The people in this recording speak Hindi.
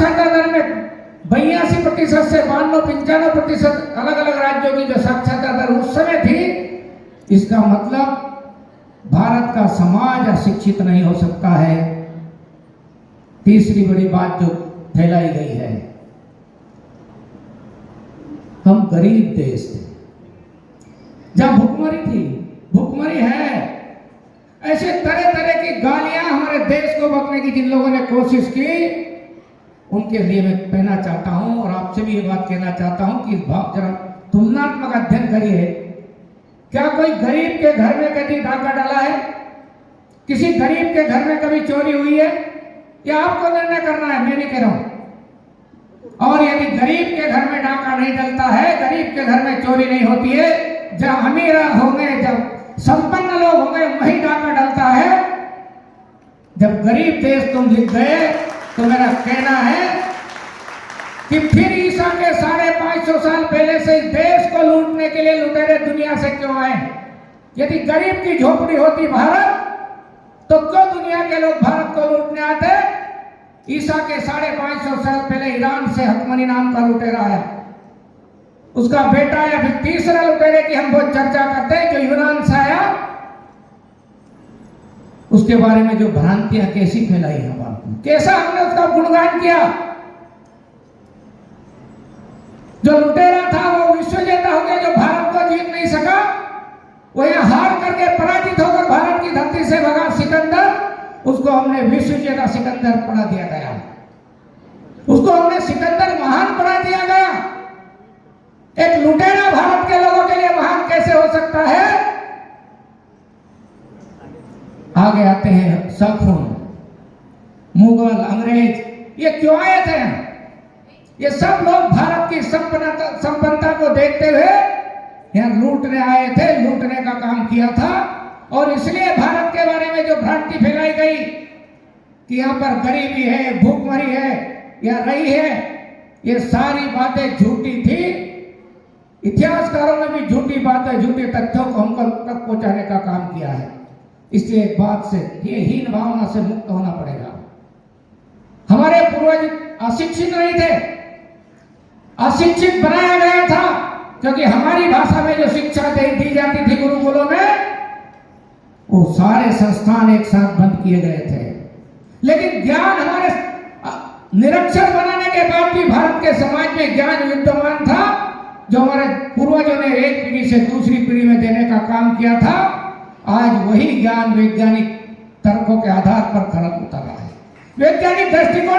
साक्षरता दर में 82% से 92-95% अलग अलग राज्यों की जो साक्षरता दर उस समय थी, इसका मतलब भारत का समाज अशिक्षित नहीं हो सकता है। तीसरी बड़ी बात जो फैलाई गई है, हम गरीब देश थे, जहां भुखमरी थी, भुखमरी है, ऐसे तरह तरह की गालियां हमारे देश को बकने की जिन लोगों ने कोशिश की, उनके लिए मैं कहना चाहता हूं और आपसे भी ये बात कहना चाहता हूं कि जरा तुलनात्मक अध्ययन करिए। क्या कोई गरीब के घर में कभी डाका डाला है? किसी गरीब के घर में कभी चोरी हुई है? या आपको निर्णय करना है, मैं नहीं कह रहा हूं। और यदि गरीब के घर में डाका नहीं डलता है, गरीब के घर में चोरी नहीं होती है, जब अमीर होंगे, जब संपन्न लोग होंगे, वही डाका डलता है। जब गरीब देश तुम लिख गए तो मेरा कहना है कि फिर ईसा के 550 साल पहले से इस देश को लूटने के लिए लुटेरे दुनिया से क्यों आए? यदि गरीब की झोपड़ी होती भारत, तो क्यों दुनिया के लोग भारत को लूटने आते? ईसा के 550 साल पहले ईरान से हकमनी नाम का लुटेरा आया, उसका बेटा या फिर तीसरा लुटेरे की हम बहुत चर्चा करते हैं जो यूनान से आया, उसके बारे में जो भ्रांतियां कैसी फैलाई है भारत में, कैसा हमने उसका गुणगान किया। जो लुटेरा था वो विश्व विजेता हो गया, जो भारत को जीत नहीं सका वो यहां हार करके पराजित होकर भारत की धरती से भगा सिकंदर, उसको हमने विश्व विजेता सिकंदर पढ़ा दिया गया, उसको हमने सिकंदर महान पढ़ा दिया गया। एक लुटेरा भारत के लोगों के लिए महान कैसे हो सकता है? आगे आते हैं शकुन, मुगल, अंग्रेज, ये क्यों आए थे? ये सब लोग भारत की संपन्नता को देखते हुए यहाँ लूटने आए थे, लूटने का काम किया था। और इसलिए भारत के बारे में जो भ्रांति फैलाई गई कि यहाँ पर गरीबी है, भूखमरी है या रही है, ये सारी बातें झूठी थी। इतिहासकारों ने भी झूठी बातें, झूठे तथ्यों को हमको तक पहुंचाने का काम किया है। इसलिए एक बात से, ये हीन भावना से मुक्त होना पड़ेगा। हमारे पूर्वज अशिक्षित नहीं थे, अशिक्षित बनाया गया था, क्योंकि हमारी भाषा में जो शिक्षा दी जाती थी गुरुकुलों में, वो सारे संस्थान एक साथ बंद किए गए थे। लेकिन ज्ञान हमारे निरक्षर बनाने के बाद भी भारत के समाज में ज्ञान विद्यमान था, जो हमारे पूर्वजों ने एक पीढ़ी से दूसरी पीढ़ी में देने का काम किया था। आज वही ज्ञान वैज्ञानिक तर्कों के आधार पर खड़ा उतरा है। वैज्ञानिक दृष्टिकोण